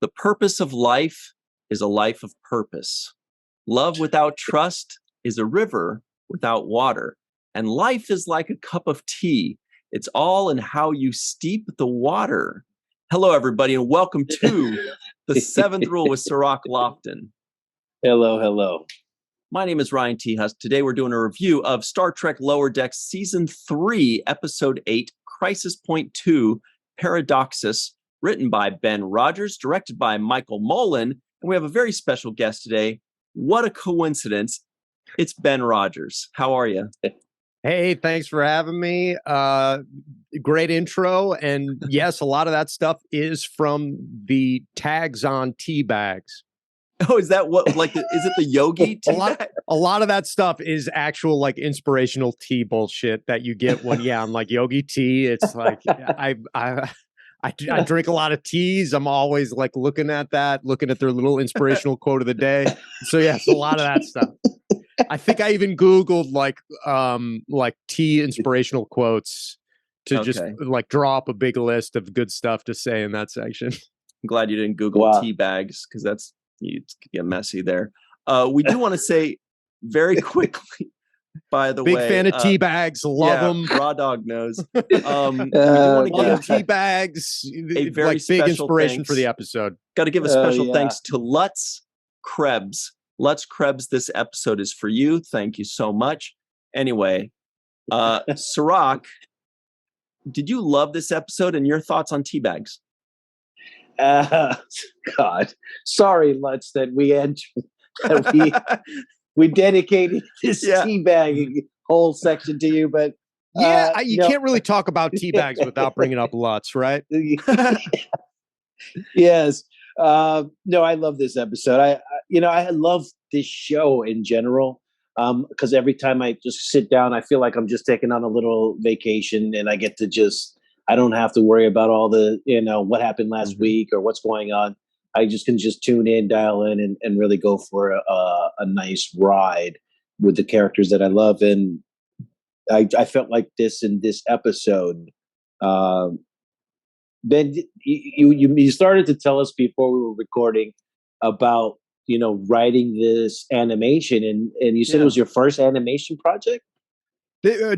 The purpose of life is a life of purpose. Love without trust is a river without water. And life is like a cup of tea. It's all in how you steep the water. Hello, everybody, and welcome to The Seventh Rule with Cirroc Lofton. Hello. My name is Ryan T. Husk. Today we're doing a review of Star Trek Lower Decks Season 3, Episode 8, Crisis Point 2, Paradoxus, written by Ben Rogers, directed by Michael Mullen, and we have a very special guest today. What a coincidence. It's Ben Rogers. How are you? Hey, thanks for having me. Great intro. And yes, a lot of that stuff is from the tags on tea bags. Oh, is that what, like, is it the yogi tea bag? A lot of that stuff is actual, like, inspirational tea bullshit that you get when, I'm like, yogi tea. It's like, I drink a lot of teas. I'm always, like, looking at their little inspirational quote of the day. So, yes, a lot of that stuff. I think I even Googled like tea inspirational quotes to just like draw up a big list of good stuff to say in that section. I'm glad you didn't Google tea bags because that's you get messy there. We do want to say very quickly, by the way, big fan of tea bags, love them. Raw dog knows. We do want to give tea bags a very like big inspiration for the episode. Got to give a special thanks to Lutz Krebs. Lutz Krebs, this episode is for you. Thank you so much. Anyway, Cirroc, did you love this episode and your thoughts on tea bags? God, sorry, Lutz, that we dedicated this teabagging whole section to you, but you can't really talk about tea bags without bringing up Lutz, right? Yes. No, I love this episode. I love this show in general because every time I just sit down, I feel like I'm just taking on a little vacation, and I get to I don't have to worry about all the what happened last week or what's going on. I can tune in, dial in, and really go for a nice ride with the characters that I love. And I felt like this in this episode. Ben, you started to tell us before we were recording about writing this animation, and you said it was your first animation project.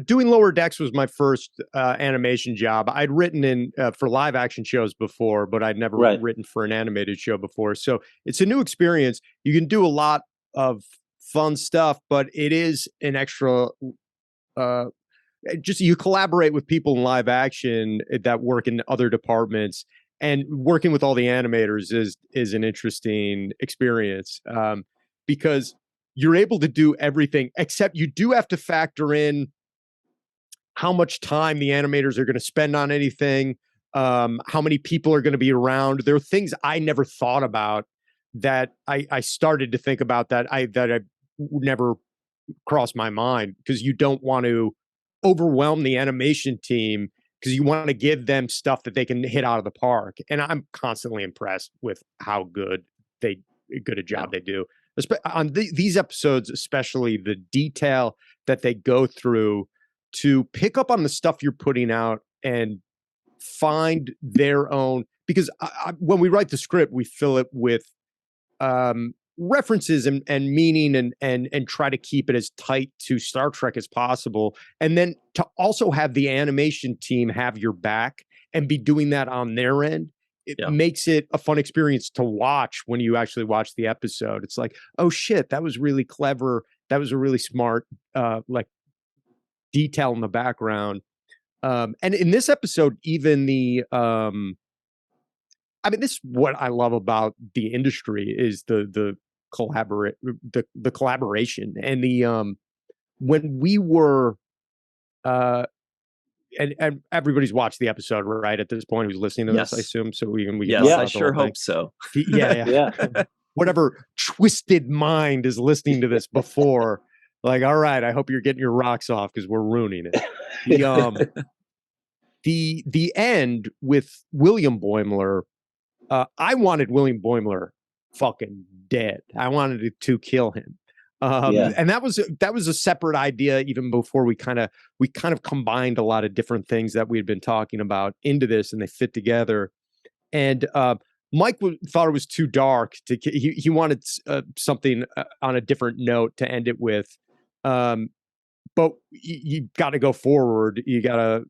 Doing Lower Decks was my first animation job. I'd written for live action shows before, but I'd never written for an animated show before. So it's a new experience. You can do a lot of fun stuff, but it is an extra. You collaborate with people in live action that work in other departments, and working with all the animators is an interesting experience because you're able to do everything, except you do have to factor in how much time the animators are going to spend on anything, how many people are going to be around. There are things I never thought about that I started to think about that I never crossed my mind, because you don't want to overwhelm the animation team because you want to give them stuff that they can hit out of the park. And I'm constantly impressed with how good a job they do. On these episodes, especially the detail that they go through to pick up on the stuff you're putting out and find their own, because when we write the script, we fill it with references and meaning and try to keep it as tight to Star Trek as possible. And then to also have the animation team have your back and be doing that on their end. It makes it a fun experience to watch when you actually watch the episode. It's like, oh shit, that was really clever. That was a really smart, like, detail in the background. And in this episode, even this is what I love about the industry is the collaboration and when we were, and everybody's watched the episode, right? At this point, who's listening to this, I assume. So we I sure hope so. Yeah. Whatever twisted mind is listening to this before, like, all right, I hope you're getting your rocks off because we're ruining it. The end with William Boimler. I wanted William Boimler fucking dead. I wanted to kill him. And that was a separate idea even before we kind of combined a lot of different things that we had been talking about into this, and they fit together. And Mike thought it was too dark. He wanted something on a different note to end it with. But you got to go forward. You gotta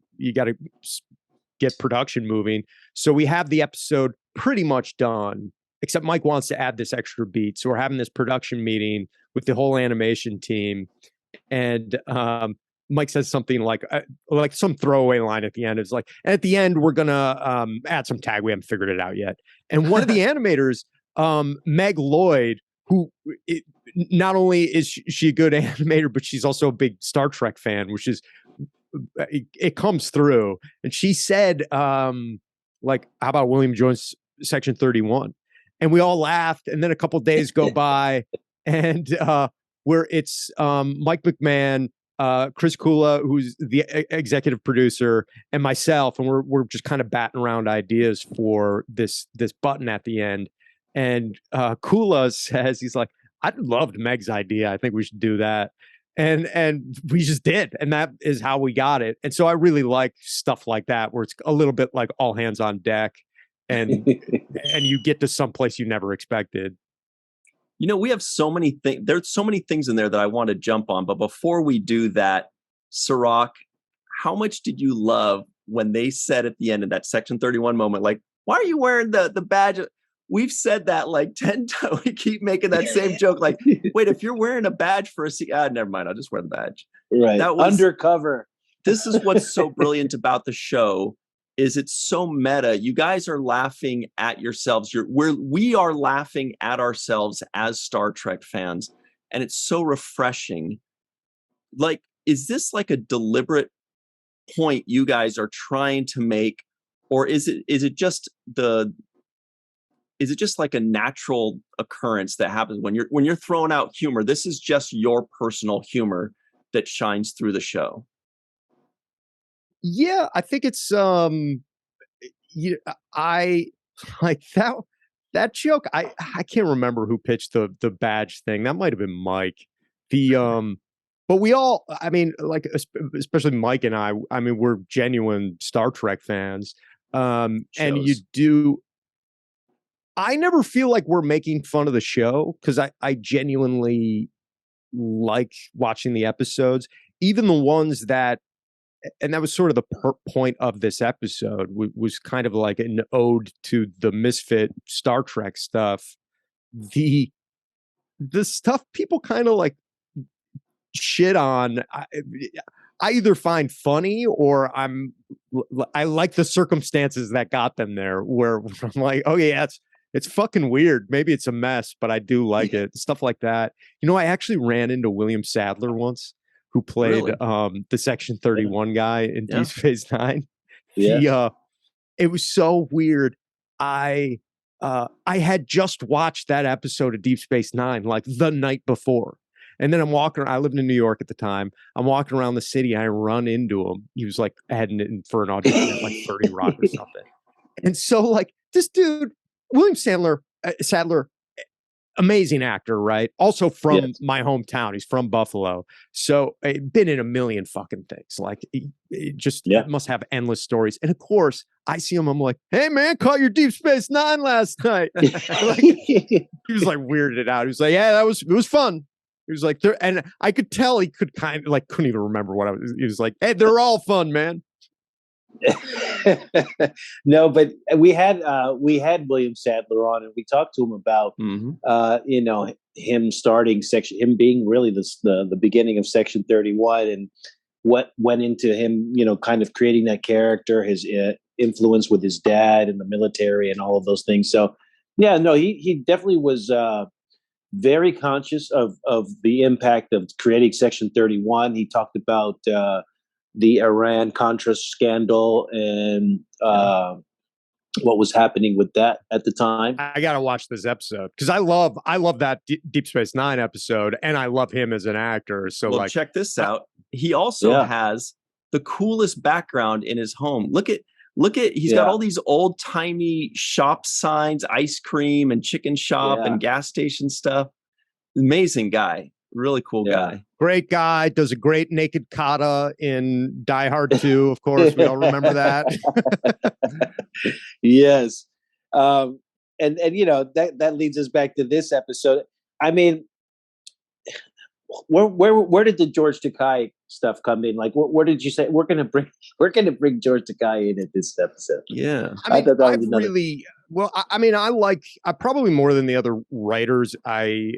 get production moving. So we have the episode pretty much done, except Mike wants to add this extra beat. So we're having this production meeting with the whole animation team, and Mike says something like some throwaway line at the end. It's like, at the end, we're gonna add some tag. We haven't figured it out yet. And one of the animators, Meg Lloyd, who not only is she a good animator, but she's also a big Star Trek fan, which is, it comes through. And she said, like, how about William joins Section 31? And we all laughed. And then a couple days go by, and where it's Mike McMahon, Chris Kula, who's the executive producer, and myself, and we're just kind of batting around ideas for this button at the end. And Kula says, he's like, I loved Meg's idea. I think we should do that. And we just did. And that is how we got it. And so I really like stuff like that, where it's a little bit like all hands on deck, and you get to someplace you never expected. You know, we have so many things. There's so many things in there that I want to jump on. But before we do that, Cirroc, how much did you love when they said at the end of that Section 31 moment, like, why are you wearing the badge? We've said that like 10 times. We keep making that same joke. Like, wait, if you're wearing a badge for a never mind. I'll just wear the badge. Right. That was undercover. This is what's so brilliant about the show, is it's so meta. You guys are laughing at yourselves. We are laughing at ourselves as Star Trek fans. And it's so refreshing. Like, is this like a deliberate point you guys are trying to make? Or is it just like a natural occurrence that happens when you're throwing out humor? This is just your personal humor that shines through the show. Yeah, I think it's I like that joke. I can't remember who pitched the badge thing. That might have been Mike. But we all, I mean, like, especially Mike and I mean, we're genuine Star Trek fans. And I never feel like we're making fun of the show, because I genuinely like watching the episodes, even the ones that, and that was sort of the point of this episode, was kind of like an ode to the misfit Star Trek stuff. The stuff people kind of like shit on, I either find funny, or I like the circumstances that got them there, where I'm like, oh yeah, it's fucking weird. Maybe it's a mess, but I do like it. Stuff like that. You know, I actually ran into William Sadler once, who played the Section 31 guy in Deep Space Nine. Yeah. It was so weird. I had just watched that episode of Deep Space Nine like the night before. And then I'm walking around. I lived in New York at the time. I'm walking around the city. I run into him. He was like heading in for an audition at like 30 Rock or something. And so, like, this dude, William Sadler, amazing actor, right? Also from my hometown. He's from Buffalo. So been in a million fucking things. Like, it must have endless stories. And of course, I see him. I'm like, hey man, caught your Deep Space Nine last night. Like, he was like weirded out. He was like, yeah, it was fun. He was like, and I could tell he could kind of like, couldn't even remember what I was. He was like, hey, they're all fun, man. No, but we had William Sadler on, and we talked to him about you know, him being really the beginning of Section 31, and what went into him, you know, kind of creating that character, his influence with his dad in the military and all of those things. So yeah, no, he definitely was very conscious of the impact of creating Section 31. He talked about the Iran-Contra scandal and what was happening with that at the time. I got to watch this episode, because I love that Deep Space Nine episode, and I love him as an actor. So, well, like, check this out. He also has the coolest background in his home. Look at he's got all these old timey shop signs, ice cream and chicken shop and gas station stuff. Amazing guy. Really cool guy. Great guy. Does a great naked kata in Die Hard 2. Of course, we all remember that. Yes. And and that leads us back to this episode. I mean, where did the George Takei stuff come in? Like, where did you say we're gonna bring George Takei in at this episode? Yeah, I mean, I probably more than the other writers. I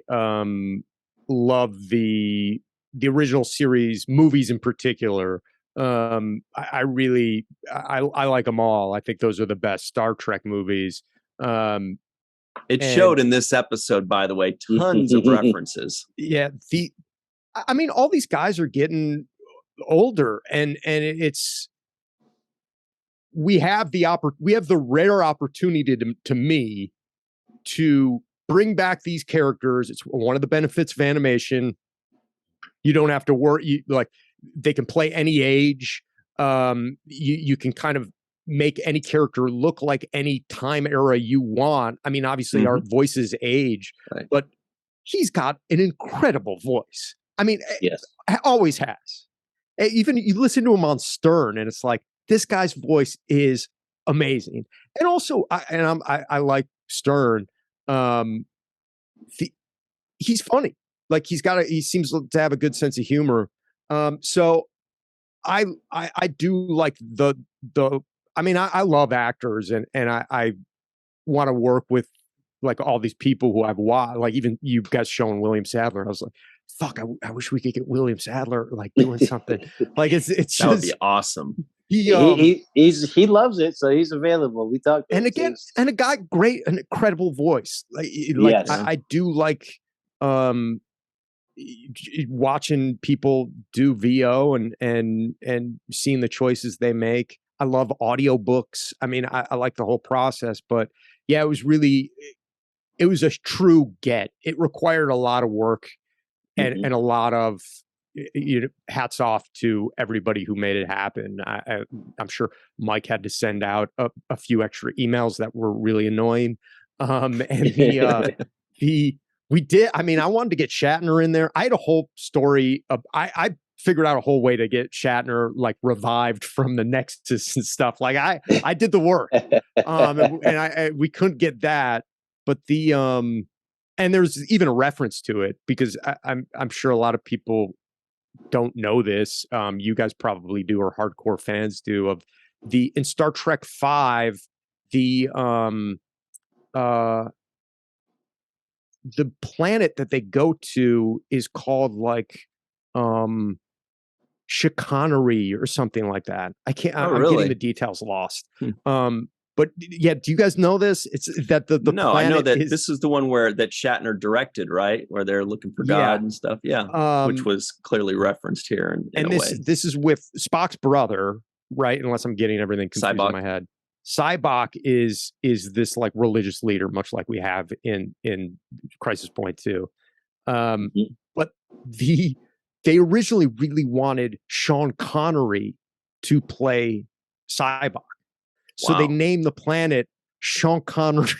love the original series movies in particular. I really like them all. I think those are the best Star Trek movies. It showed in this episode, by the way, tons of references. Yeah, I mean, all these guys are getting older, and it's we have the rare opportunity to me to bring back these characters. It's one of the benefits of animation. You don't have to worry. Like, they can play any age. You can kind of make any character look like any time era you want. I mean, obviously our voices age, right, but he's got an incredible voice. I mean, yes, always has. Even you listen to him on Stern, and it's like, this guy's voice is amazing. And also, I like Stern. He's funny. Like, he seems to have a good sense of humor. So I do like I mean, I love actors, and I want to work with like all these people who I've watched, like even you guys showing William Sadler. I was like, fuck, I wish we could get William Sadler like doing something. Like, it's that just would be awesome. He loves it, so he's available. We talked, and again, and a guy, an incredible voice. Like yes. I do like watching people do VO and seeing the choices they make. I love audiobooks. I mean, I like the whole process, but yeah, it was a true get. It required a lot of work and a lot of, hats off to everybody who made it happen. I'm sure Mike had to send out a few extra emails that were really annoying. And we did. I mean, I wanted to get Shatner in there. I had a whole story of, I figured out a whole way to get Shatner like revived from the Nexus and stuff. Like I did the work. And we couldn't get that, but and there's even a reference to it because I'm sure a lot of people don't know this. You guys probably do, or hardcore fans do, of in Star Trek V, the planet that they go to is called like chicanery or something like that. I'm getting the details lost. But yeah, do you guys know this? It's that the no, I know that this is the one that Shatner directed, right? Where they're looking for God and stuff. Yeah, which was clearly referenced here in a way. This is with Spock's brother, right? Unless I'm getting everything confused in my head. Sybok is this like religious leader, much like we have in Crisis Point 2. But they originally really wanted Sean Connery to play Sybok. So they named the planet Sean Connery.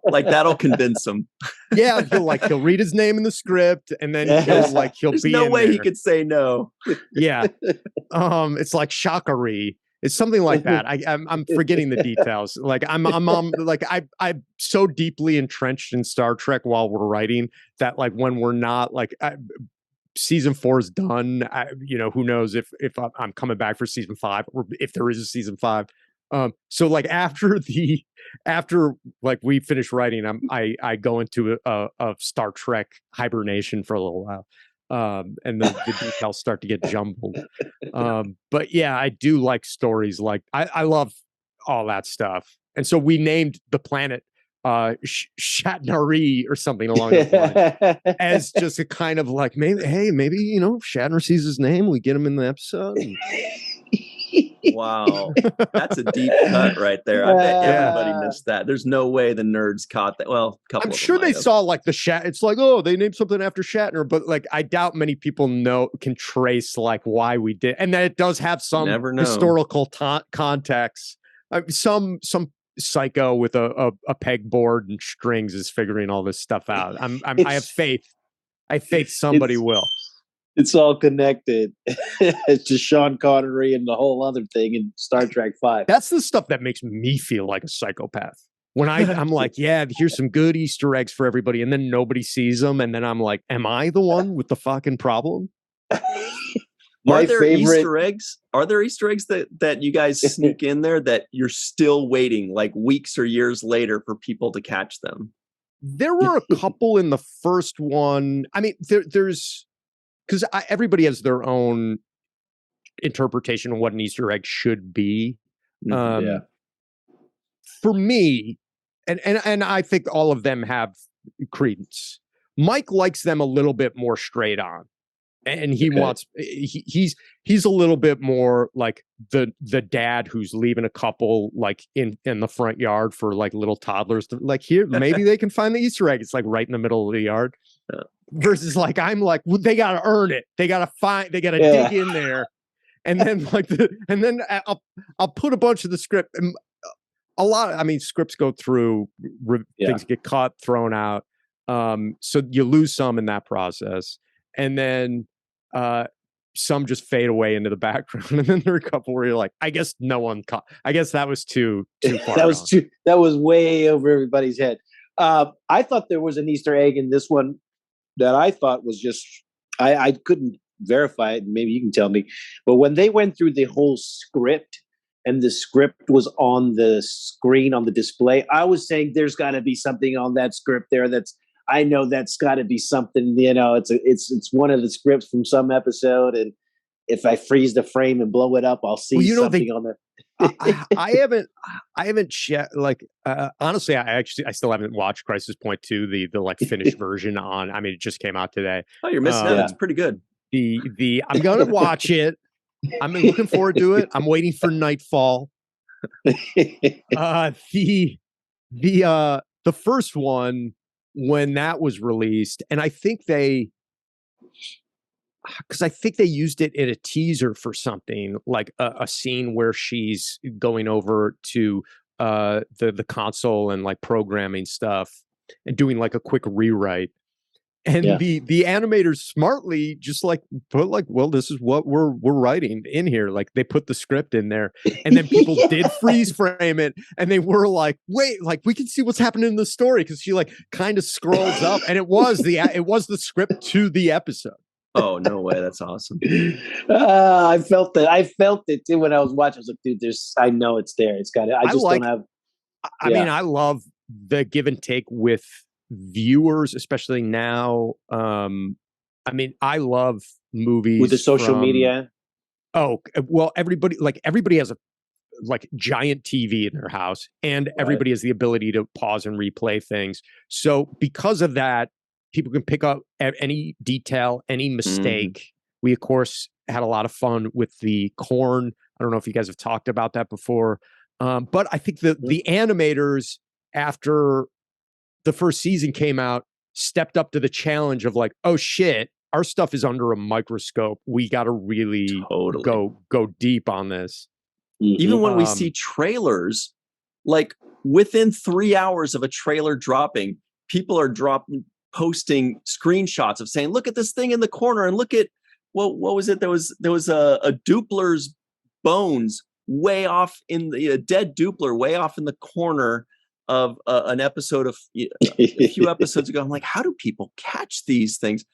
Like, that'll convince him. Yeah, he'll read his name in the script, and then he'll There's be no in way there. he could say no. Yeah. It's like Shakari. It's something like that. I'm forgetting the details. Like I'm so deeply entrenched in Star Trek while we're writing that like when we're not, like season 4 is done. Who knows if I'm coming back for season 5 or if there is a season 5. So like after like we finish writing, I go into a Star Trek hibernation for a little while. And the details start to get jumbled. But yeah, I do like stories like I love all that stuff. And so we named the planet Shatnari or something along those lines as just a kind of like, maybe Shatner sees his name, we get him in the episode. Wow, that's a deep cut right there. I bet everybody missed that. There's no way the nerds caught that. Well, I'm sure they saw like the it's like, oh, they named something after Shatner, but like I doubt many people can trace like why we did, and that it does have some historical context. Some psycho with a pegboard and strings is figuring all this stuff out. I have faith. I have faith somebody will. It's all connected. It's just Sean Connery and the whole other thing in Star Trek 5. That's the stuff that makes me feel like a psychopath. When I'm like, yeah, here's some good Easter eggs for everybody, and then nobody sees them, and then I'm like, am I the one with the fucking problem? Are there Easter eggs? Are there Easter eggs that you guys sneak in there that you're still waiting like weeks or years later for people to catch them? There were a couple in the first one. I mean, there's because everybody has their own interpretation of what an Easter egg should be. For me, and I think all of them have credence. Mike likes them a little bit more straight on. And he wants he's a little bit more like the dad who's leaving a couple like in the front yard for like little toddlers to, like, here maybe they can find the Easter egg. It's like right in the middle of the yard. Versus like I'm like, well, they gotta earn it. They gotta dig in there. And then like I'll put a bunch of the script. A lot. I mean, scripts go through, things get cut, thrown out. So you lose some in that process. And then some just fade away into the background, and then there are a couple where you're like, I guess no one caught. I guess that was too far. That was way over everybody's head. I thought there was an Easter egg in this one that I thought was just I couldn't verify it. Maybe you can tell me. But when they went through the whole script and the script was on the screen on the display, I was saying there's got to be something on that script there I know that's got to be something, it's one of the scripts from some episode. And if I freeze the frame and blow it up, I'll see something on there. I haven't checked. Like, honestly, I still haven't watched Crisis Point 2, the like finished version on. I mean, it just came out today. Oh, you're missing out. It's pretty good. I'm going to watch it. I'm looking forward to it. I'm waiting for Nightfall. The first one, when that was released, and I think they used it in a teaser for something like a scene where she's going over to the console and like programming stuff and doing like a quick rewrite. And the animators smartly just like put like, well, this is what we're writing in here. Like they put the script in there, and then people did freeze frame it, and they were like, wait, like we can see what's happening in the story, because she like kind of scrolls up, and it was the script to the episode. Oh, no way. That's awesome. I felt it too when I was watching. I was like, dude, I know it's there. It's got it. I mean, I love the give and take with viewers, especially now. I mean, I love movies with the social media. Oh, well, everybody has a like giant TV in their house, and everybody has the ability to pause and replay things. So because of that, people can pick up any detail, any mistake. We, of course, had a lot of fun with the corn. I don't know if you guys have talked about that before. But I think the animators, after the first season came out, stepped up to the challenge of like, oh shit, our stuff is under a microscope. We got to really go deep on this. Even when we see trailers, like within 3 hours of a trailer dropping, people are posting screenshots of saying, look at this thing in the corner, and look at what was it? There was a Doppler's bones way off in the dead Doppler way off in the corner of an episode of a few episodes ago. I'm like, how do people catch these things?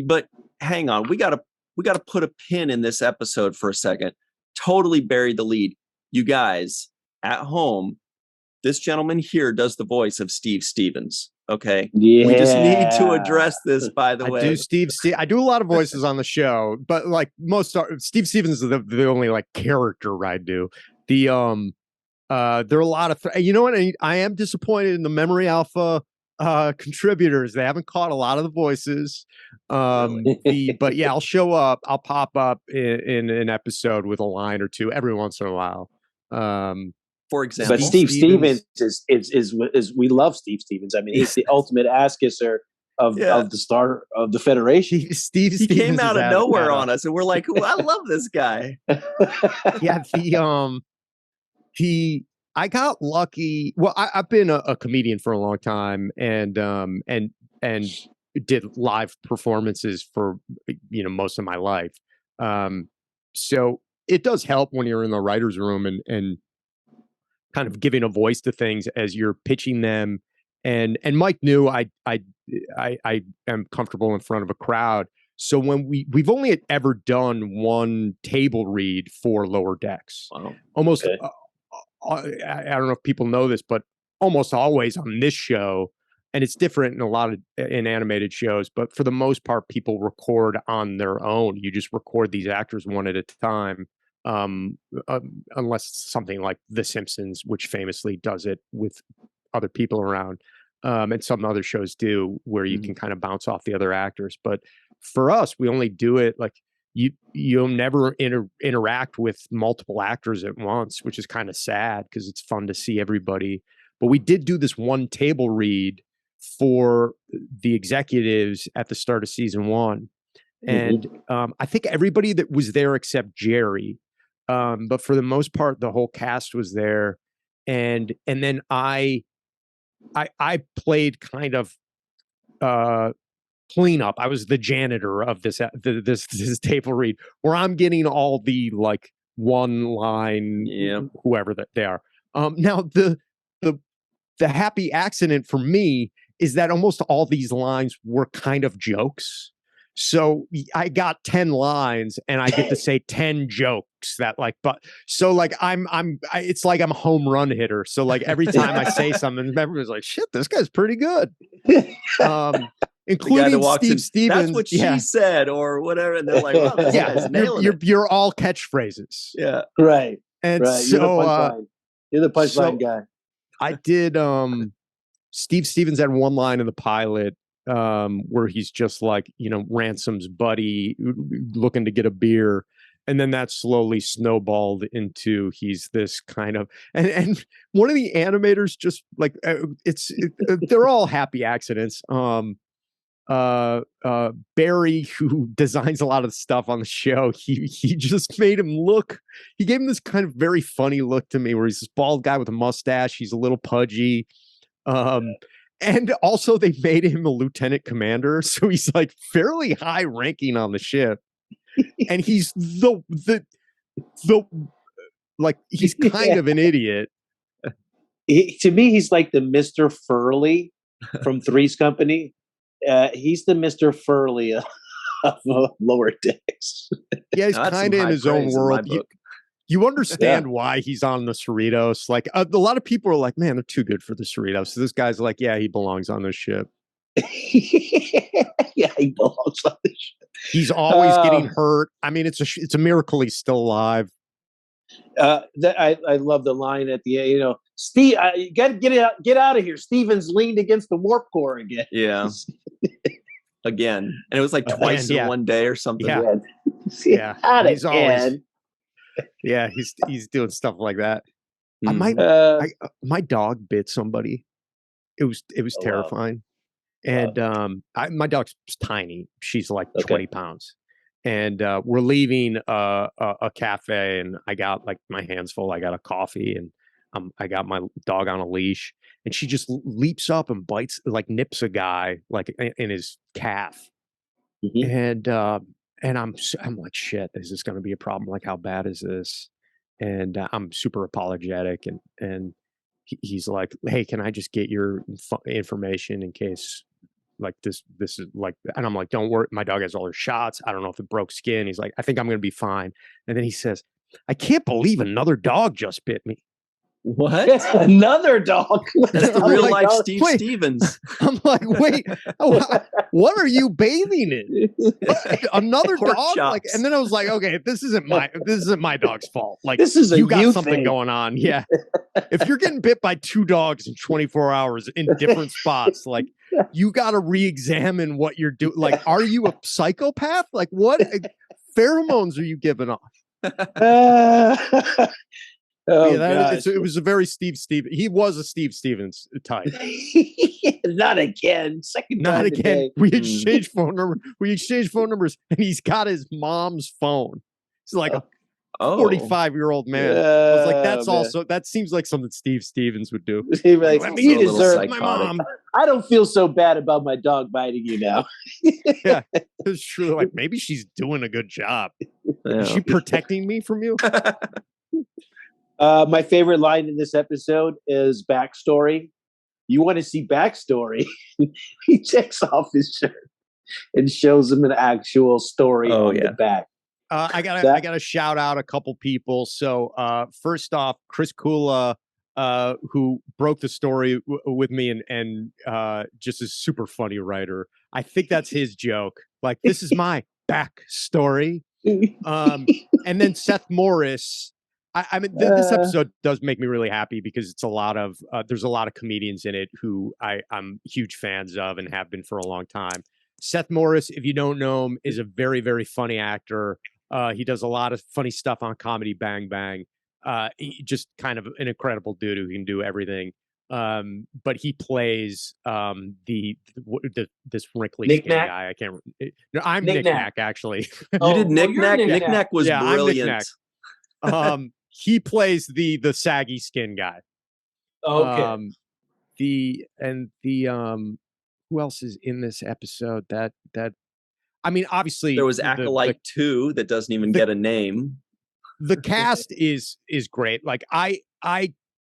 But hang on, we gotta put a pin in this episode for a second. Totally buried the lead. You guys at home, this gentleman here does the voice of Steve Stevens. Okay. Yeah. We just need to address this, by the way. I do a lot of voices on the show, but like Steve Stevens is the only like character I do. There are a lot of you know what, I am disappointed in the Memory Alpha contributors. They haven't caught a lot of the voices. But yeah, I'll show up. I'll pop up in an episode with a line or two every once in a while. For example, but Steve Stevens is we love Steve Stevens. I mean, he's the ultimate ass kisser of the star of the Federation. He came out of nowhere on us, and we're like, I love this guy. Yeah, I got lucky. Well, I've been a comedian for a long time, and did live performances for, most of my life. So it does help when you're in the writer's room and kind of giving a voice to things as you're pitching them. And Mike knew I am comfortable in front of a crowd. So when we've only ever done one table read for Lower Decks. Wow. Almost, I don't know if people know this, but almost always on this show, and it's different in animated shows, but for the most part, people record on their own. You just record these actors one at a time, unless something like The Simpsons, which famously does it with other people around. And some other shows do, where you can kind of bounce off the other actors. But for us, we only do it like you'll never interact with multiple actors at once, which is kind of sad because it's fun to see everybody. But we did do this one table read for the executives at the start of season 1. And I think everybody that was there except Jerry, but for the most part, the whole cast was there. And then I played kind of cleanup. I was the janitor of this table read, where I'm getting all the like one line, whoever that they are. Now the happy accident for me is that almost all these lines were kind of jokes. So I got 10 lines and I get to say 10 jokes that like, but so like it's like I'm a home run hitter. So like every time I say something, everyone's like, shit, this guy's pretty good. Including Steve Stevens. That's what she said or whatever. And they're like, wow, this guy's nailing it. You're all catchphrases. Yeah. Right. And right. So you're the punchline guy. I did, Steve Stevens had one line in the pilot where he's just like, Ransom's buddy looking to get a beer. And then that slowly snowballed into he's this kind of, and one of the animators just like, they're all happy accidents. Barry, who designs a lot of stuff on the show, he just made him look, he gave him this kind of very funny look to me where he's this bald guy with a mustache. He's a little pudgy. And also they made him a lieutenant commander. So he's like fairly high ranking on the ship. And he's the like, he's kind of an idiot. To me, he's like the Mr. Furley from Three's Company. He's the Mr. Furley of Lower Decks. Yeah, he's kind of in his own world. You understand why he's on the Cerritos. Like a lot of people are like, man, they're too good for the Cerritos. So this guy's like, yeah, he belongs on this ship. Yeah, he belongs on this ship. He's always getting hurt. I mean, it's a miracle he's still alive. I love the line at the end. Steve, you got to get out of here. Stevens leaned against the warp core again. Yeah, again, and it was like twice in one day or something. Yeah, he's always. Yeah, he's doing stuff like that. My dog bit somebody. It was terrifying. Wow. And my dog's tiny. She's like 20 pounds. And we're leaving a cafe, and I got like my hands full. I got a coffee, and I got my dog on a leash, and she just leaps up and bites, like nips a guy like in his calf. And I'm like, shit, is this going to be a problem? Like, how bad is this? And I'm super apologetic, and he's like, hey, can I just get your information in case like this is like, and I'm like, don't worry, my dog has all her shots. I don't know if it broke skin. He's like, I think I'm going to be fine. And then he says, I can't believe another dog just bit me. What? Another dog? That's the real life Steve Stevens. I'm like, wait, what are you bathing in? Another dog? Chops. Like, and then I was like, okay, this isn't my dog's fault. Like, this is you got something thing going on. Yeah. If you're getting bit by 2 dogs in 24 hours in different spots, like, you got to re-examine what you're doing. Like, are you a psychopath? Like, what pheromones are you giving off? It was a very Steve Stevens. He was a Steve Stevens type. Not again. Not again. Today. We exchanged phone numbers, and he's got his mom's phone. He's like, Oh. 45-year-old man. I was like, that's also, that seems like something Steve Stevens would do. Like, Let you me deserve my mom. I don't feel so bad about my dog biting you now. Yeah, it's true. Like, maybe she's doing a good job. Yeah. Is she protecting me from you? My favorite line in this episode is backstory. You want to see backstory? He checks off his shirt and shows him an actual story on the back. I gotta shout out a couple people. So first off, Chris Kula, who broke the story with me and just a super funny writer. I think that's his joke. Like, this is my backstory. And then Seth Morris. I mean, this episode does make me really happy because it's a lot of there's a lot of comedians in it who I'm huge fans of and have been for a long time. Seth Morris, if you don't know him, is a very, very funny actor. He does a lot of funny stuff on Comedy Bang Bang. Just kind of an incredible dude who can do everything. But he plays this wrinkly skin guy. I can't. No, I'm Nick Nack actually. You did Nick Nack. Nick Nack was brilliant. He plays the saggy skin guy. Okay. Who else is in this episode? That I mean, obviously there was Acolyte 2 that doesn't even get a name. The cast is great. Like I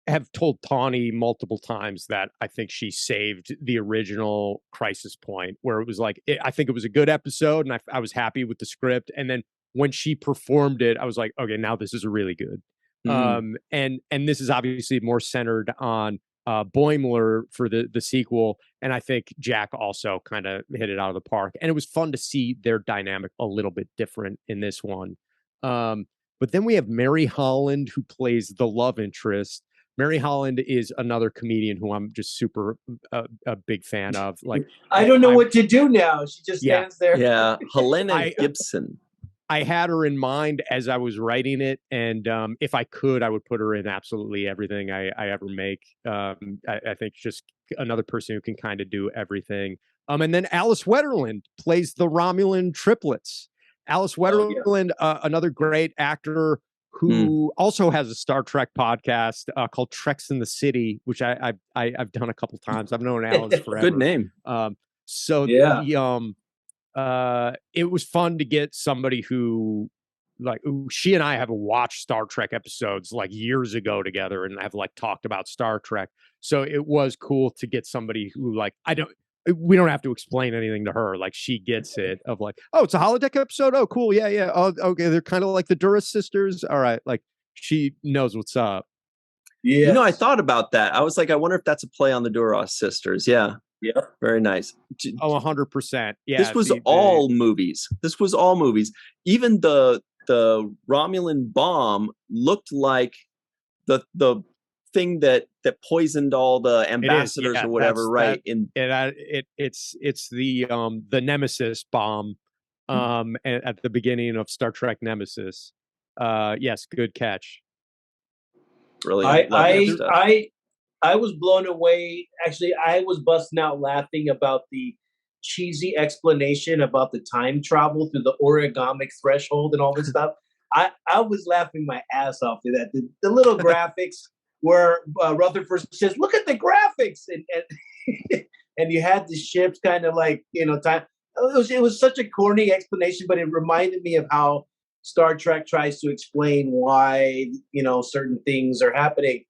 have told Tawny multiple times that I think she saved the original Crisis Point, where it was like, I think it was a good episode and I was happy with the script. And then when she performed it, I was like, okay, now this is really good. And this is obviously more centered on Boimler for the sequel. And I think Jack also kind of hit it out of the park. And it was fun to see their dynamic a little bit different in this one. But then we have Mary Holland, who plays the love interest. Mary Holland is another comedian who I'm just super a big fan of. Like, I don't know what to do now. She just stands there. Yeah, Helena Gibson. I had her in mind as I was writing it, and if I could, I would put her in absolutely everything I ever make. I think just another person who can kind of do everything. And then Alice Wetterland plays the Romulan triplets. Alice Wetterland, another great actor who also has a Star Trek podcast called Treks in the City, which I've done a couple times. I've known Alice forever. Good name. It was fun to get somebody who, like, she and I have watched Star Trek episodes like years ago together and have like talked about Star Trek. So it was cool to get somebody who, like, we don't have to explain anything to her. Like, she gets it of like, oh, it's a holodeck episode. Oh, cool. Yeah. Oh, okay. They're kind of like the Duras sisters. All right. Like, she knows what's up. Yeah. You know, I thought about that. I was like, I wonder if that's a play on the Duras sisters. Yeah. Yeah. Very nice. Oh, 100%. Yeah. This was all movies. This was all movies. Even the Romulan bomb looked like the thing that poisoned all the ambassadors or whatever, right? It's the Nemesis bomb at the beginning of Star Trek Nemesis. Yes, good catch. Really, I was blown away. Actually, I was busting out laughing about the cheesy explanation about the time travel through the origamic threshold and all this stuff. I was laughing my ass off to that. The little graphics where Rutherford says, "Look at the graphics," and you had the ships kind of like, time. It was such a corny explanation, but it reminded me of how Star Trek tries to explain why certain things are happening.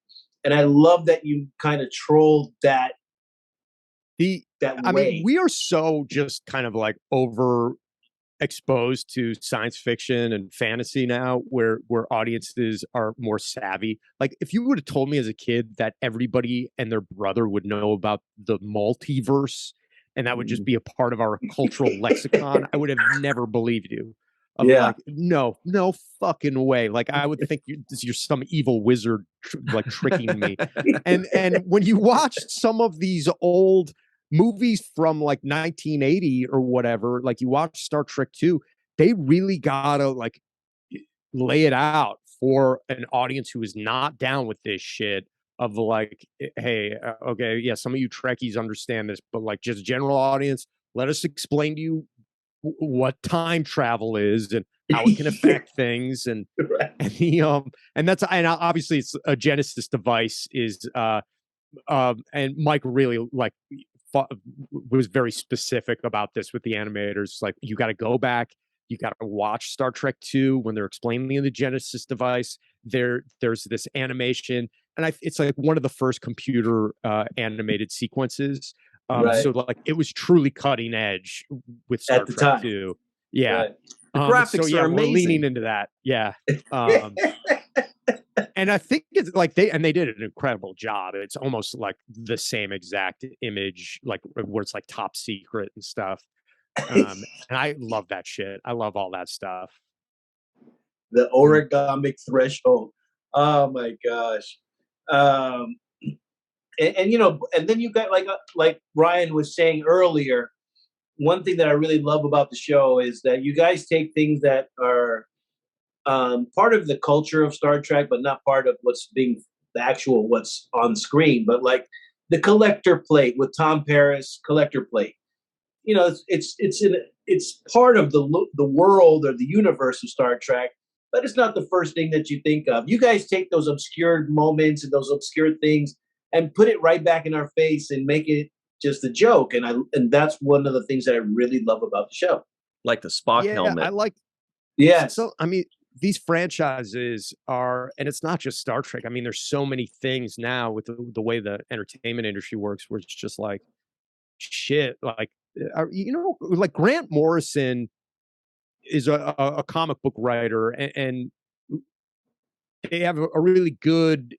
And I love that you kind of trolled that. I mean, we are so just kind of like overexposed to science fiction and fantasy now, where audiences are more savvy. Like, if you would have told me as a kid that everybody and their brother would know about the multiverse and that would just be a part of our cultural lexicon, I would have never believed you. Like, no fucking way. Like, I would think you're some evil wizard like tricking me. And when you watch some of these old movies from like 1980 or whatever, like you watch Star Trek 2, they really gotta like lay it out for an audience who is not down with this shit of like, hey, okay, yeah, some of you Trekkies understand this, but like just general audience, let us explain to you what time travel is and how it can affect things, and Right. and that's, and obviously it's a Genesis device is and Mike really like was very specific about this with the animators. Like, you got to go back, you got to watch Star Trek 2 when they're explaining the Genesis device. There's this animation, and it's like one of the first computer animated sequences. Right. So like it was truly cutting edge with Star At the Trek time. 2. Yeah. Right. The graphics so yeah, are we're amazing. leaning into that. Yeah. And I think it's like they did an incredible job. It's almost like the same exact image, like where it's like top secret and stuff. And I love that shit. I love all that stuff. The origamic threshold. Oh my gosh. And you know, and then you got like Ryan was saying earlier, one thing that I really love about the show is that you guys take things that are part of the culture of Star Trek, but not part of what's on screen. But like the collector plate with Tom Paris collector plate, you know, it's part of the world or the universe of Star Trek, but it's not the first thing that you think of. You guys take those obscure moments and those obscure things and put it right back in our face and make it just a joke. And that's one of the things that I really love about the show. Like the Spock helmet. I like. Yes. So I mean, these franchises are, and it's not just Star Trek. I mean, there's so many things now with the way the entertainment industry works, where it's just like shit. Like, you know, like Grant Morrison is a comic book writer, and they have a really good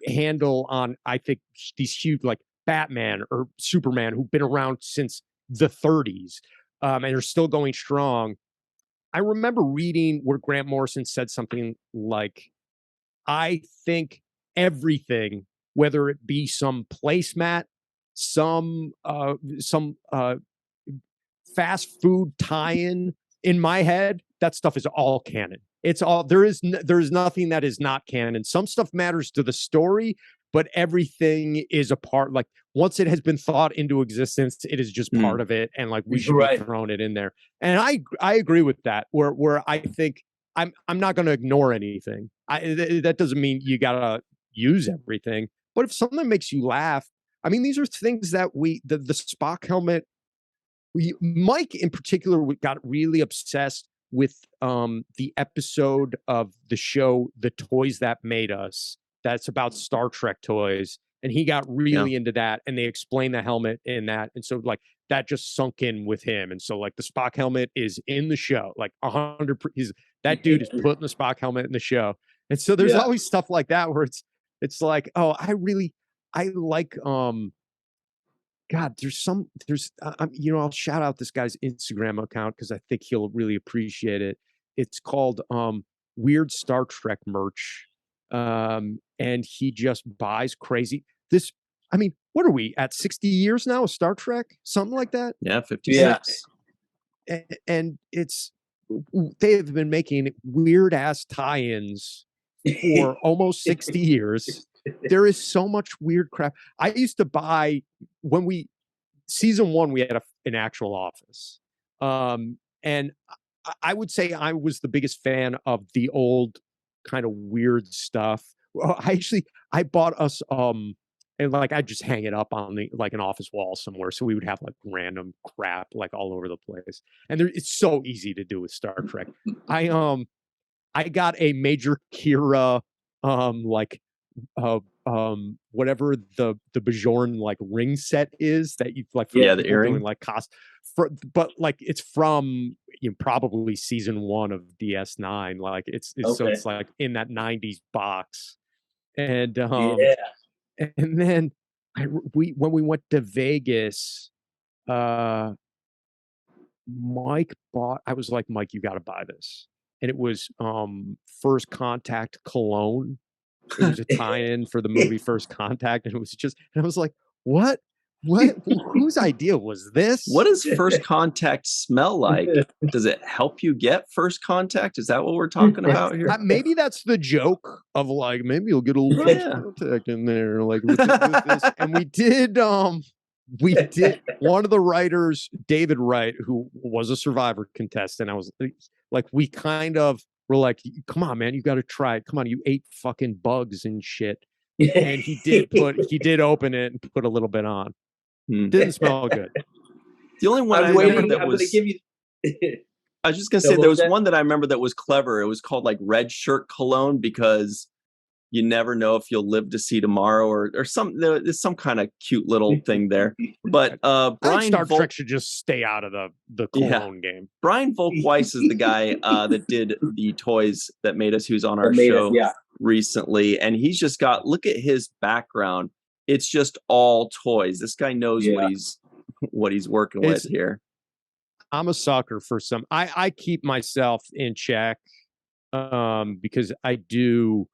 handle on, I think, these huge like Batman or Superman who've been around since the 30s and are still going strong. I remember reading where Grant Morrison said something like, I think everything, whether it be some placemat, some fast food tie-in in my head, that stuff is all canon. It's all, there is nothing that is not canon. Some stuff matters to the story, but everything is a part. Like, once it has been thought into existence, it is just part of it, and like we should be throwing it in there. And I agree with that. Where I think I'm not going to ignore anything. That doesn't mean you gotta use everything. But if something makes you laugh, I mean, these are things that the Spock helmet. Mike in particular got really obsessed with the episode of the show The Toys That Made Us, that's about Star Trek toys, and he got really into that, and they explained the helmet in that, and so like that just sunk in with him. And so like the Spock helmet is in the show, like 100%. That dude is putting the Spock helmet in the show. And so there's always stuff like that where it's like, oh, I like God, you know, I'll shout out this guy's Instagram account because I think he'll really appreciate it. It's called Weird Star Trek Merch. And he just buys crazy. I mean, what are we at 60 years now of Star Trek? Something like that? Yeah, 56. And they have been making weird ass tie-ins for almost 60 years. There is so much weird crap. I used to buy, season 1, we had an actual office. And I would say I was the biggest fan of the old kind of weird stuff. Well, I bought us, and like I'd just hang it up on like an office wall somewhere. So we would have like random crap like all over the place. And it's so easy to do with Star Trek. I got a Major Kira, whatever the Bajorn like ring set is that you like, the earring, doing, like but like it's from probably season 1 of DS9. Like it's so it's like in that 90s box. And and then when we went to Vegas, Mike bought, I was like, Mike, you got to buy this. And it was First Contact cologne. It was a tie-in for the movie First Contact, and it was just, and I was like, what whose idea was this? What does First Contact smell like? Does it help you get first contact? Is that what we're talking about here? Maybe that's the joke of like, maybe you'll get a little first contact in there, like with this. And we did one of the writers, David Wright, who was a Survivor contestant. like we kind of were like, come on, man, you got to try it. Come on, you ate fucking bugs and shit. And he did open it and put a little bit on. Didn't smell good. The only one I remember that was. I was just gonna say there was one that I remember that was clever. It was called like Red Shirt Cologne because you never know if you'll live to see tomorrow or some. There's some kind of cute little thing there. But Brian Star Trek should just stay out of the cologne game. Brian Volkweiss is the guy that did the toys that made us, who's on our show recently, and he's just got, look at his background. It's just all toys. This guy knows what he's working with here. I'm a sucker for some. I keep myself in check because I do,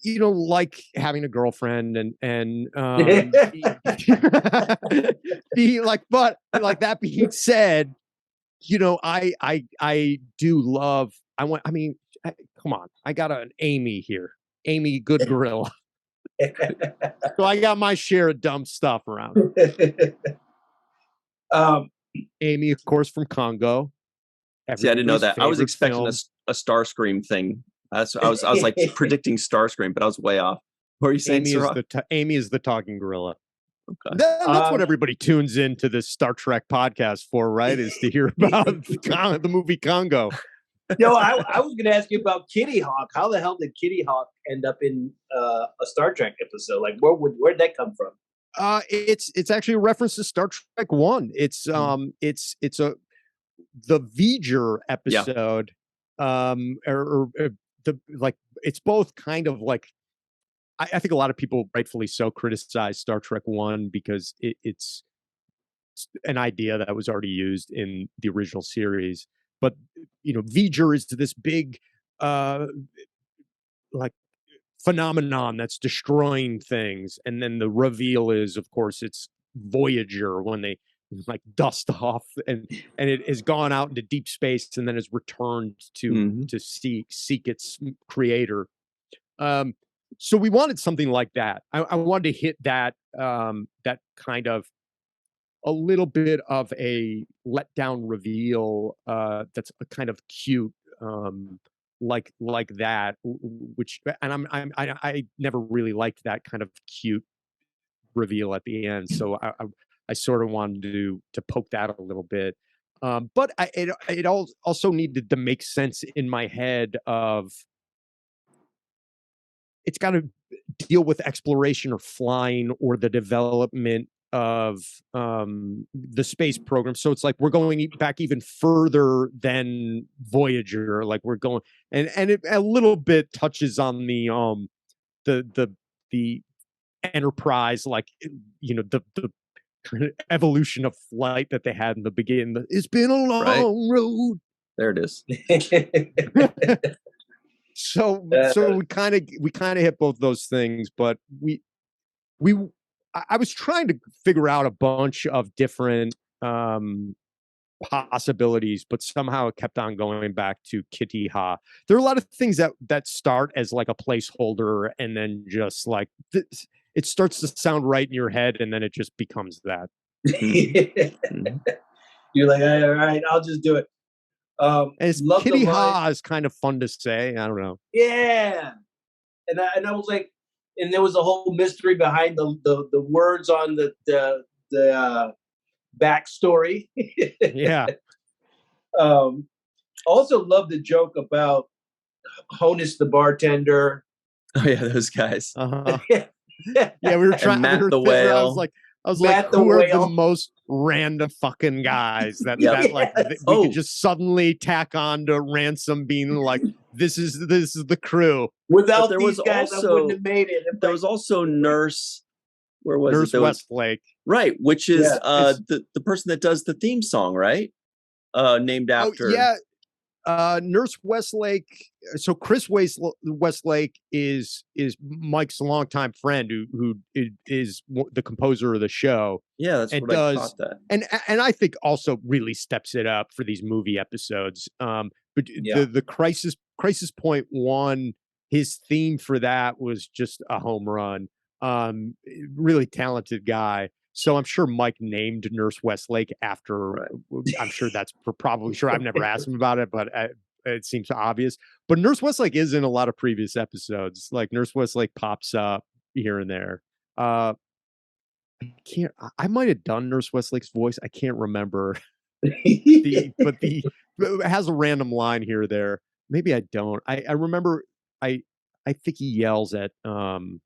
like having a girlfriend and be like, but like that being said, I do love. Come on, I got an Amy here, Amy Good Gorilla. So I got my share of dumb stuff around. Amy, of course, from Congo. See, I didn't know that. I was expecting a Starscream thing. I was like predicting Starscream, but I was way off. What are you saying, Amy is the talking gorilla. Okay. That's what everybody tunes into this Star Trek podcast for, right? Is to hear about the movie Congo. No, I was going to ask you about Kitty Hawk. How the hell did Kitty Hawk end up in a Star Trek episode? Like, where'd that come from? It's actually a reference to Star Trek 1. It's the V'ger episode. It's both kind of like, I think a lot of people rightfully so criticize Star Trek 1 because it's an idea that was already used in the original series. But V'ger is this big phenomenon that's destroying things, and then the reveal is, of course, it's Voyager when they like dust off and it has gone out into deep space and then is returned to seek its creator. So we wanted something like that. I wanted to hit that that kind of a little bit of a letdown reveal that's a kind of cute like that, which, and I never really liked that kind of cute reveal at the end, so I sort of wanted to poke that a little bit, but it also needed to make sense in my head of it's got to deal with exploration or flying or the development of the space program. So it's like we're going back even further than Voyager. Like we're going, and it a little bit touches on the Enterprise, like the kind of evolution of flight that they had in the beginning. It's been a long road. There it is. So we kind of hit both those things, but I was trying to figure out a bunch of different possibilities, but somehow it kept on going back to Kitty Ha. There are a lot of things that start as like a placeholder, and then just like it starts to sound right in your head, and then it just becomes that. You're like, all right, I'll just do it. Kitty Ha is kind of fun to say. I don't know. Yeah, and I was like. And there was a whole mystery behind the words on the backstory. Yeah. Also love the joke about Honus the bartender. Oh yeah, those guys. Uh-huh. Yeah, we were trying. Matt the whale. I was like, who are the most random fucking guys that we could just suddenly tack on to Ransom being like, this is the crew. Without these guys, I wouldn't have made it. There was also Nurse. Where was Nurse it? Westlake. Right, which is the person that does the theme song, right? Named after. Nurse Westlake. So Chris Westlake is Mike's longtime friend who is the composer of the show. Yeah, that's what I thought that. And I think also really steps it up for these movie episodes. But the Crisis Point 1, his theme for that was just a home run. Really talented guy. So I'm sure Mike named Nurse Westlake after. I'm sure that's probably sure. I've never asked him about it, but it seems obvious. But Nurse Westlake is in a lot of previous episodes. Like Nurse Westlake pops up here and there. I I might have done Nurse Westlake's voice. I can't remember. But it has a random line here or there. Maybe I don't. I remember. I think he yells at Tendy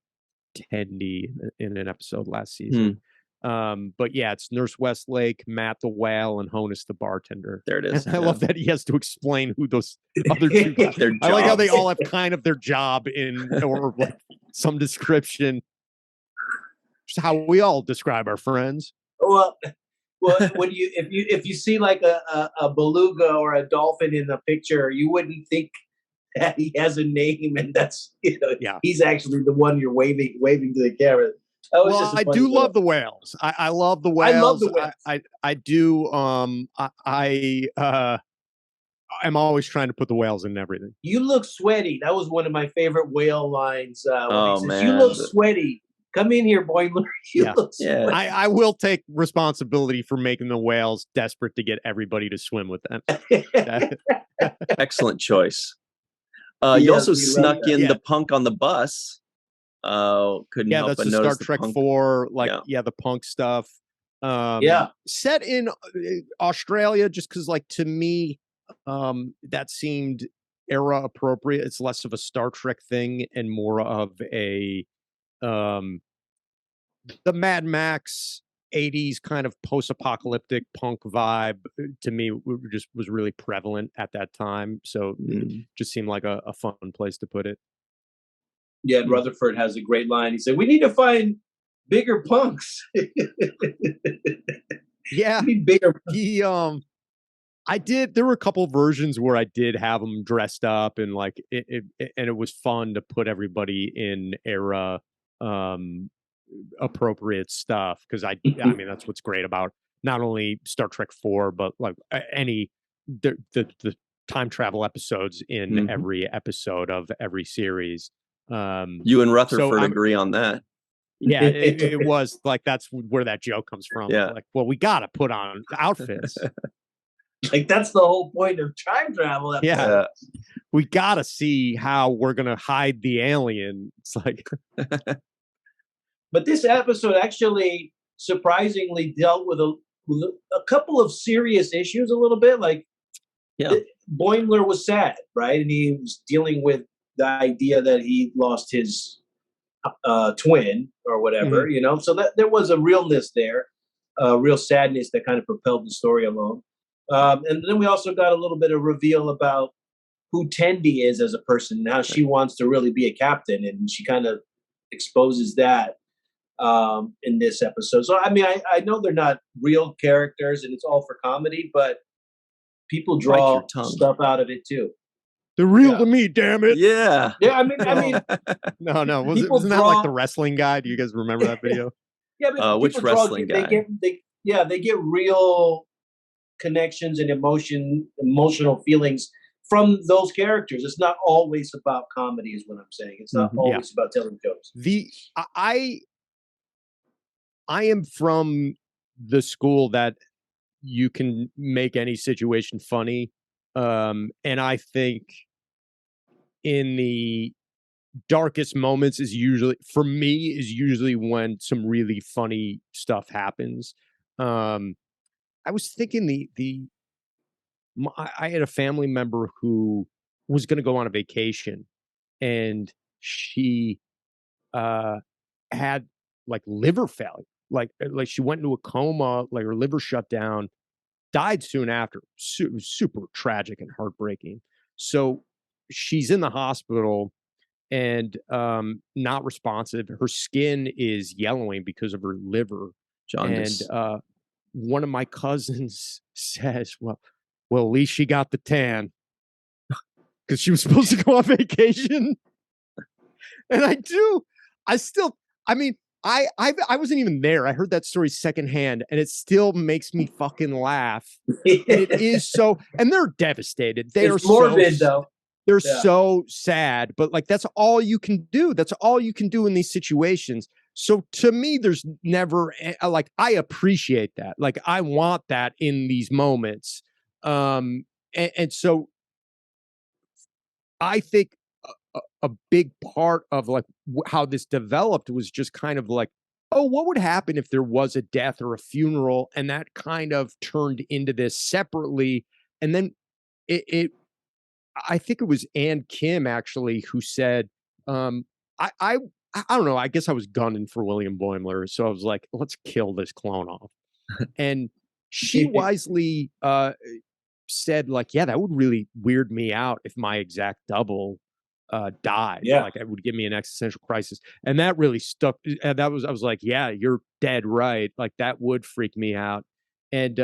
in an episode last season. But yeah, it's Nurse Westlake, Matt the whale, and Honus the bartender. There it is. And I love that he has to explain who those other two guys. I like how they all have kind of their job in or like some description. Just how we all describe our friends. Well, when if you see like a beluga or a dolphin in the picture, you wouldn't think that he has a name, and that's he's actually the one you're waving to the camera. Well, I do love the whales. I love the whales. I love the whales. I do. I'm always trying to put the whales in everything. You look sweaty. That was one of my favorite whale lines. Oh man, you look sweaty. Come in here, Boimler. I will take responsibility for making the whales desperate to get everybody to swim with them. Excellent choice. You also snuck in the punk on the bus. Couldn't help that's but the notice Star Trek 4, like the punk stuff. Set in Australia, just because, like, to me, that seemed era appropriate. It's less of a Star Trek thing and more of a the Mad Max 80s kind of post-apocalyptic punk vibe to me just was really prevalent at that time. So it just seemed like a fun place to put it. Yeah, Rutherford has a great line. He said, "We need to find bigger punks." Yeah, we need bigger punks. There were a couple versions where I did have them dressed up and like and it was fun to put everybody in era appropriate stuff, because I mean that's what's great about not only Star Trek 4 but like any the time travel episodes in every episode of every series. You and Rutherford agree on that. Yeah, it was like that's where that joke comes from. Yeah, like, well, we gotta put on outfits. Like that's the whole point of time travel episodes. Yeah, we gotta see how we're gonna hide the alien. It's like. But this episode actually surprisingly dealt with a couple of serious issues a little bit. Like, Boimler was sad, right? And he was dealing with the idea that he lost his twin or whatever, So that there was a realness there, a real sadness that kind of propelled the story along. And then we also got a little bit of reveal about who Tendi is as a person and how she wants to really be a captain. And she kind of exposes that in this episode. So, I mean, I know they're not real characters and it's all for comedy, but people draw stuff out of it too. They're real to me, damn it. Yeah. Yeah, I mean no. Wasn't that like the wrestling guy? Do you guys remember that video? Yeah, but which wrestling guy? They get real connections and emotional feelings from those characters. It's not always about comedy, is what I'm saying. It's not always about telling jokes. I am from the school that you can make any situation funny. And I think in the darkest moments is usually when some really funny stuff happens. I was thinking I had a family member who was going to go on a vacation, and she had like liver failure. Like she went into a coma, like her liver shut down, died soon after. Super tragic and heartbreaking. So she's in the hospital and not responsive. Her skin is yellowing because of her liver. Jaundice. And one of my cousins says, well, at least she got the tan, because she was supposed to go on vacation. And I wasn't even there. I heard that story secondhand, and it still makes me fucking laugh. And it is so, and they're devastated. It's morbid, though. They're so sad, but like that's all you can do. That's all you can do in these situations. So to me, there's never like, I appreciate that. Like, I want that in these moments. And so I think a big part of like how this developed was just kind of like, oh, what would happen if there was a death or a funeral? And that kind of turned into this separately. And then I think it was Ann Kim actually who said, I don't know. I guess I was gunning for William Boimler, so I was like, let's kill this clone off. And she wisely said, like, yeah, that would really weird me out if my exact double died. Yeah. Like, it would give me an existential crisis. And that really stuck. I was like, yeah, you're dead right. Like, that would freak me out. And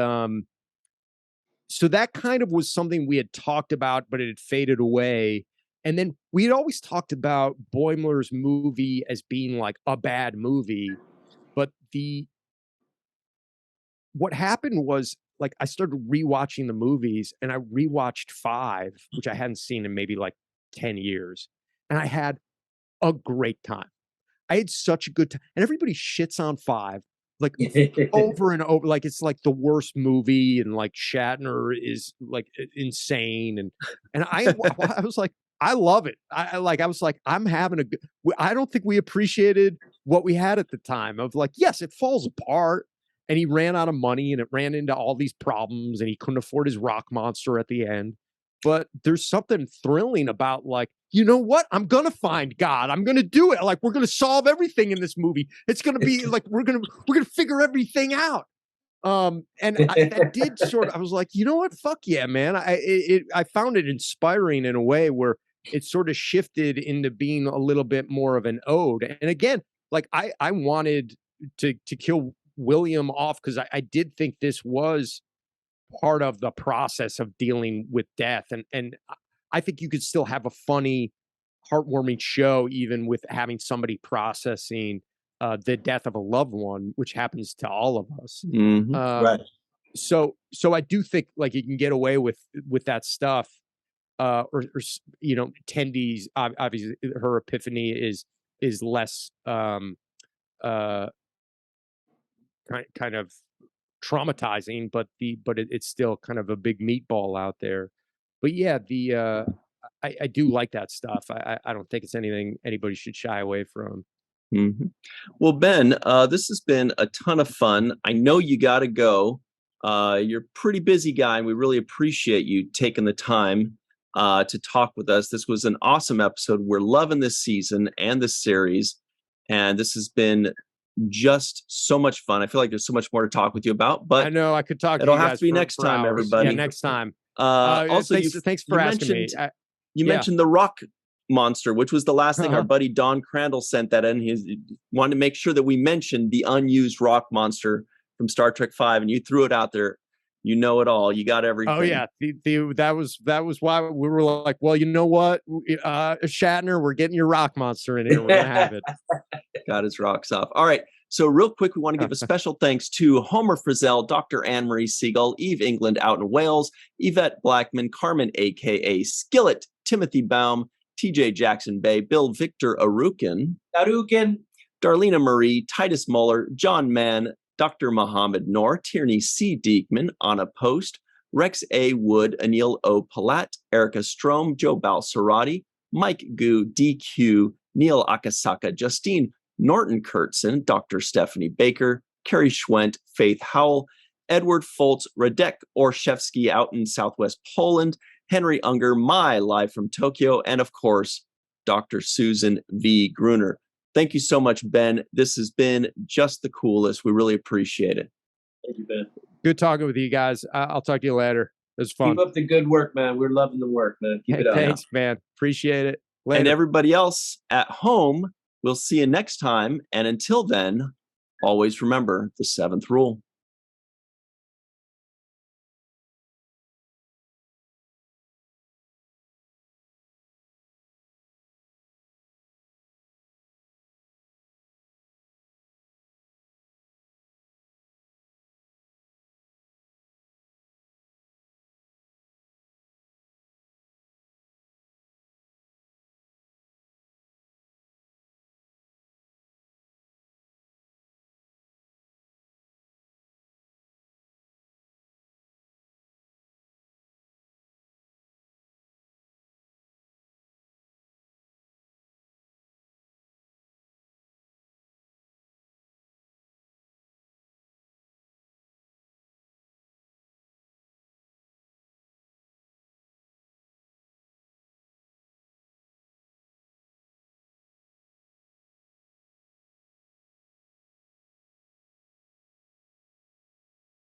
so that kind of was something we had talked about, but it had faded away. And then we had always talked about Boimler's movie as being like a bad movie, but what happened was, like, I started rewatching the movies, and I rewatched 5, which I hadn't seen in maybe like 10 years, and I had a great time. I had such a good time, and everybody shits on 5 like over and over, like it's like the worst movie, and like Shatner is like insane, and I was like, I love it. I was like, I'm having a good. I don't think we appreciated what we had at the time. Of like, yes, it falls apart, and he ran out of money, and it ran into all these problems, and he couldn't afford his rock monster at the end. But there's something thrilling about, like, you know what? I'm gonna find God. I'm gonna do it. Like, we're gonna solve everything in this movie. It's gonna be like we're gonna figure everything out. And that did sort of. I was like, you know what? Fuck yeah, man. I found it inspiring in a way where it sort of shifted into being a little bit more of an ode. And again, like, I wanted to kill William off because I did think this was part of the process of dealing with death. And I think you could still have a funny, heartwarming show, even with having somebody processing the death of a loved one, which happens to all of us. Mm-hmm. Right. So I do think, like, you can get away with that stuff. Or you know, Tendy's obviously her epiphany is less kind of traumatizing, but it's still kind of a big meatball out there. But yeah, I do like that stuff. I don't think it's anything anybody should shy away from. Mm-hmm. Well, Ben, this has been a ton of fun. I know you got to go. You're a pretty busy guy, and we really appreciate you taking the time to talk with us. This was an awesome episode. We're loving this season and this series, and this has been just so much fun. I feel like there's so much more to talk with you about, but I know I could talk. It'll have to be next time, everybody. Yeah, next time. Also, thanks for asking me. You mentioned the rock monster, which was the last thing our buddy Don Crandall sent that in. He wanted to make sure that we mentioned the unused rock monster from Star Trek V, and you threw it out there. You know it all. You got everything. Oh yeah, that was why we were like, well, you know what, Shatner, we're getting your rock monster in here. We're gonna have it. Got his rocks off. All right. So real quick, we want to give a special thanks to Homer Frizzell, Dr. Anne-Marie Segal, Eve England out in Wales, Yvette Blackmon, Carmen, a.k.a. Skillet, Timothy Baum, TJ Jackson-Bey, Bill Victor Arucan, Darlena Marie, Titus Mohler, John Mann, Dr. Mohamed Noor, Tierney C. Diekman, Anna Post, Rex A. Wood, Anil O. Palat, Erica Strom, Joe Balsarati, Mike Gu, DQ, Neil Akasaka, Justine Norton Kurtzen, Dr. Stephanie Baker, Carrie Schwent, Faith Howell, Edward Foltz, Radek Orszewski out in Southwest Poland, Henry Unger, live from Tokyo, and of course, Dr. Susan V. Gruner. Thank you so much, Ben. This has been just the coolest. We really appreciate it. Thank you, Ben. Good talking with you guys. I'll talk to you later. It was fun. Keep up the good work, man. We're loving the work, man. Keep it up. Thanks, man. Appreciate it. Later. And everybody else at home, we'll see you next time. And until then, always remember the 7th rule.